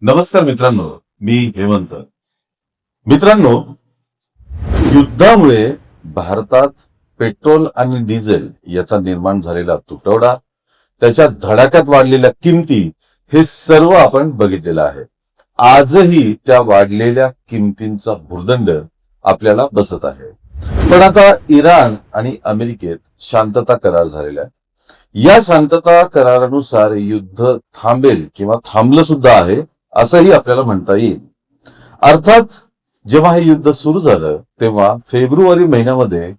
नमस्कार मित्रांनो, मी हेमंत. मित्रांनो, युद्धामुळे भारतात पेट्रोल आणि डिझेल याचा निर्माण झालेला तुटवडा, त्याच्या धडाक्यात वाढलेल्या किमती, हे सर्व आपण बघितलेलं आहे. आजही त्या वाढलेल्या किमतींचा भुर्दंड आपल्याला बसत आहे. पण आता इराण आणि अमेरिकेत शांतता करार झालेला आहे. या शांतता करारानुसार युद्ध थांबेल किंवा थांबलं सुद्धा आहे असंही आपल्याला म्हणता येईल. अर्थात जेव्हा हे युद्ध सुरू झालं तेव्हा फेब्रुवारी महिन्यामध्ये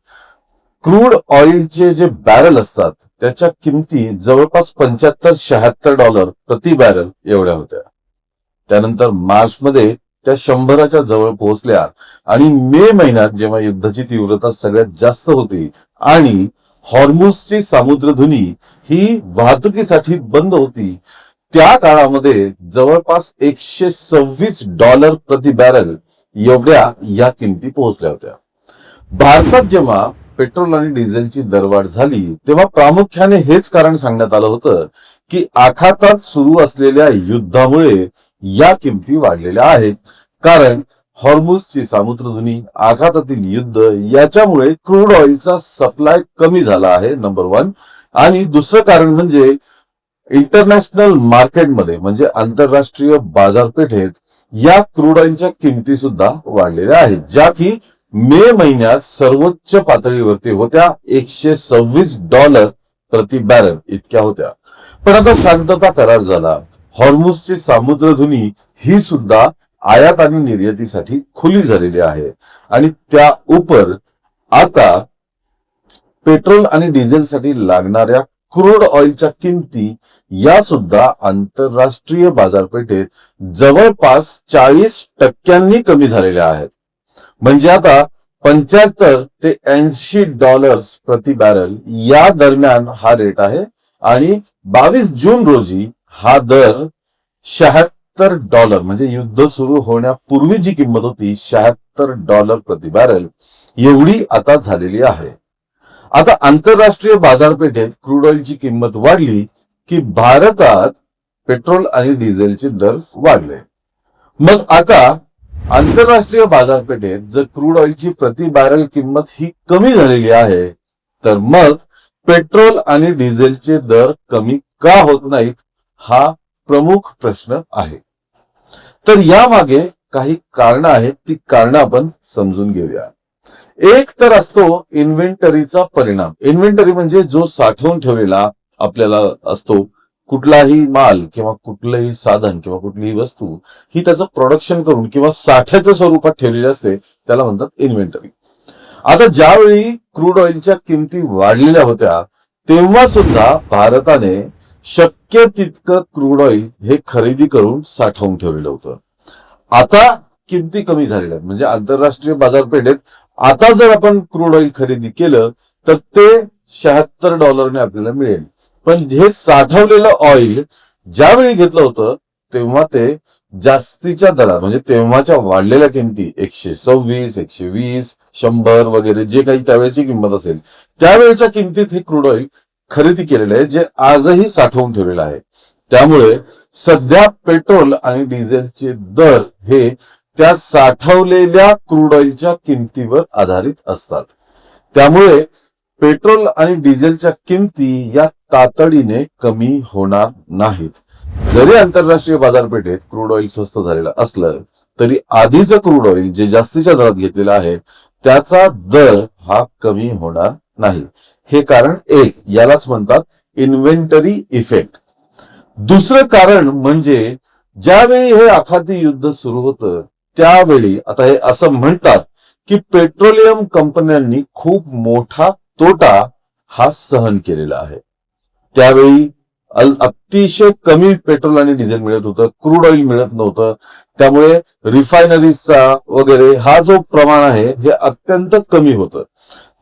क्रूड ऑइलचे जे बॅरल असतात त्याच्या किमती जवळपास $75-76 प्रति बॅरल एवढ्या होत्या. त्यानंतर मार्चमध्ये त्या 100च्या जवळ पोहोचल्या आणि मे महिन्यात जेव्हा युद्धाची तीव्रता सगळ्यात जास्त होती आणि हॉर्मुझची सामुद्रधुनी ही वाहतुकीसाठी बंद होती, त्या काळामध्ये जवळपास $126 प्रति बॅरल एवढ्या या किमती पोहोचल्या होत्या. भारतात जेव्हा पेट्रोल आणि डिझेलची दरवाढ झाली तेव्हा प्रामुख्याने हेच कारण सांगण्यात आलं होतं की आखातात सुरू असलेल्या युद्धामुळे या किमती वाढलेल्या आहेत. कारण हॉर्मुझची सामुद्रधुनी, आखातातील युद्ध याच्यामुळे क्रूड ऑइलचा सप्लाय कमी झाला आहे, नंबर 1. आणि दुसरं कारण म्हणजे इंटरनॅशनल मार्केटमध्ये म्हणजे आंतरराष्ट्रीय बाजारपेठेत या क्रूड ऑइलच्या किमती सुद्धा वाढलेल्या आहेत, ज्या की मे महिन्यात सर्वोच्च पातळीवरती होत्या. $126 प्रति बॅरल इतक्या होत्या. पण आता शांतता करार झाला. हॉर्मुझची सामुद्रधुनी ही सुद्धा आयात आणि निर्यातीसाठी खुली झालेली आहे आणि त्या उपर आता पेट्रोल आणि डिझेलसाठी लागणाऱ्या क्रूड ऑइलच्या किमती या सुद्धा आंतरराष्ट्रीय बाजारपेठेत जवळपास 40% कमी झालेल्या आहेत. म्हणजे आता $75 ते $80 प्रति बॅरल या दरम्यान हा रेट आहे आणि 22 जून रोजी हा दर $76 म्हणजे युद्ध सुरू होण्यापूर्वी जी किंमत होती $76 प्रति बॅरल एवढी आता झालेली आहे. आता आंतरराष्ट्रीय बाजारपेठेत क्रूड ऑइलची किंमत वाढली की भारतात पेट्रोल आणि डिझेलचे दर वाढले. मग आता आंतरराष्ट्रीय बाजारपेठेत जर क्रूड ऑइलची प्रति बॅरल किंमत ही कमी झालेली आहे तर मग पेट्रोल आणि डिझेलचे दर कमी का होत नाहीत, हा प्रमुख प्रश्न आहे. तर यामागे काही कारणं आहेत, ती कारणं आपण समजून घेऊया. एक तर असतो इन्व्हेंटरीचा परिणाम. इन्व्हेंटरी म्हणजे जो साठवून ठेवलेला आपल्याला असतो कुठलाही माल किंवा कुठलंही साधन किंवा कुठलीही वस्तू ही त्याचं प्रोडक्शन करून किंवा साठ्याच्या स्वरूपात ठेवलेली असते, त्याला म्हणतात इन्व्हेंटरी. आता ज्यावेळी क्रूड ऑइलच्या किमती वाढलेल्या होत्या तेव्हा सुद्धा भारताने शक्य तितकं क्रूड ऑइल हे खरेदी करून साठवून ठेवलेलं होतं. आता किमती कमी झालेल्या आहेत म्हणजे आंतरराष्ट्रीय बाजारपेठेत आता जर आपण क्रूड ऑइल खरेदी केलं तर ते $76 आपल्याला मिळेल. पण हे साठवलेलं ऑइल ज्यावेळी घेतलं होतं तेव्हा ते जास्तीच्या दरात म्हणजे तेव्हाच्या वाढलेल्या किमती 126, 120, 100 वगैरे जे काही त्यावेळेची किंमत असेल त्यावेळेच्या किमतीत हे क्रूड ऑइल खरेदी केलेलं आहे, जे आजही साठवून ठेवलेलं आहे. त्यामुळे सध्या पेट्रोल आणि डिझेलचे दर हे त्या साठवलेल्या क्रूड ऑइलच्या किमतीवर आधारित असतात. त्यामुळे पेट्रोल आणि डिझेलच्या किमती या तातडीने कमी होणार नाहीत. जरी आंतरराष्ट्रीय बाजारपेठेत क्रूड ऑइल स्वस्त झालेलं असलं तरी आधीचं क्रूड ऑइल जे जास्तीच्या दरात घेतलेलं आहे त्याचा दर हा कमी होणार नाही. हे कारण एक, यालाच म्हणतात इन्व्हेंटरी इफेक्ट. दुसरं कारण म्हणजे ज्यावेळी हे आखाती युद्ध सुरू होतं त्यावेळी आता हे असं म्हणतात की पेट्रोलियम कंपन्यांनी खूप मोठा तोटा हा सहन केलेला आहे. त्यावेळी अतिशय कमी पेट्रोल आणि डिझेल मिळत होतं, क्रूड ऑइल मिळत नव्हतं. त्यामुळे रिफायनरीजचा वगैरे हा जो प्रमाण आहे हे अत्यंत कमी होतं.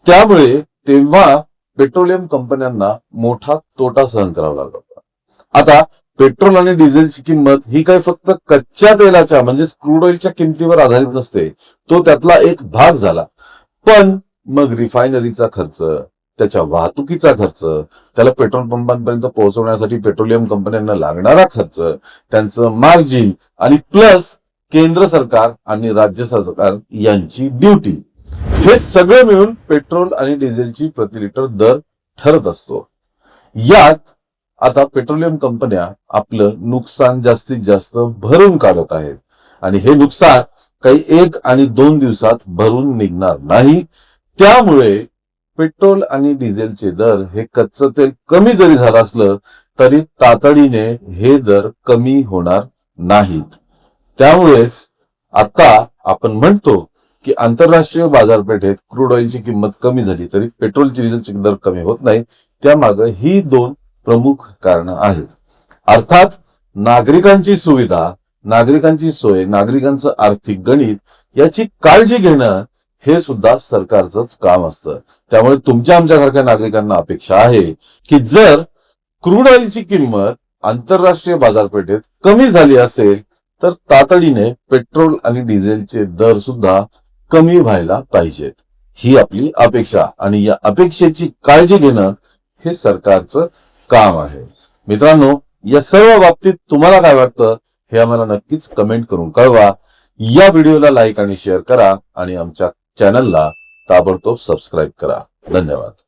त्यामुळे तेव्हा पेट्रोलियम कंपन्यांना मोठा तोटा सहन करावा लागला होता. आता पेट्रोल आणि डिझेलची किंमत ही काही फक्त कच्च्या तेलाच्या म्हणजे क्रूड ऑइलच्या किमतीवर आधारित नसते, तो त्यातला एक भाग झाला. पण मग रिफायनरीचा खर्च, त्याच्या वाहतुकीचा खर्च, त्याला पेट्रोल पंपांपर्यंत पोहोचवण्यासाठी पेट्रोलियम कंपन्यांना लागणारा खर्च, त्यांचं मार्जिन आणि प्लस केंद्र सरकार आणि राज्य सरकार यांची ड्युटी, हे सगळं मिळून पेट्रोल आणि डिझेलची प्रति लिटर दर ठरत असतो. यात आता पेट्रोलियम कंपन्या आपलं नुकसान जास्तीत जास्त भरून काढत आहेत आणि हे नुकसान काही 1 आणि 2 दिवसात भरून निघणार नाही. त्यामुळे पेट्रोल आणि डिझेलचे दर हे कच्चं तेल कमी जरी झालं असलं तरी तातडीने हे दर कमी होणार नाहीत. त्यामुळेच आता आपण म्हणतो की आंतरराष्ट्रीय बाजारपेठेत क्रूड ऑइलची किंमत कमी झाली तरी पेट्रोलची डिझेलचे दर कमी होत नाहीत. त्यामागे ही 2 प्रमुख कारणं आहेत. अर्थात नागरिकांची सुविधा, नागरिकांची सोय, नागरिकांचं आर्थिक गणित याची काळजी घेणं हे सुद्धा सरकारचंच काम असतं. त्यामुळे तुमच्या आमच्यासारख्या नागरिकांना अपेक्षा आहे की जर क्रूड ऑइलची किंमत आंतरराष्ट्रीय बाजारपेठेत कमी झाली असेल तर तातडीने पेट्रोल आणि डिझेलचे दर सुद्धा कमी व्हायला पाहिजेत. ही आपली अपेक्षा आणि या अपेक्षेची काळजी घेणं हे सरकारचं काम आहे. मित्रांनो, या सर्व बाबतीत तुम्हाला काय वाटतं हे आम्हाला नक्कीच कमेंट करून कळवा. या व्हिडिओला लाईक आणि शेअर करा आणि आमच्या चॅनलला ताबडतोब सबस्क्राईब करा. धन्यवाद.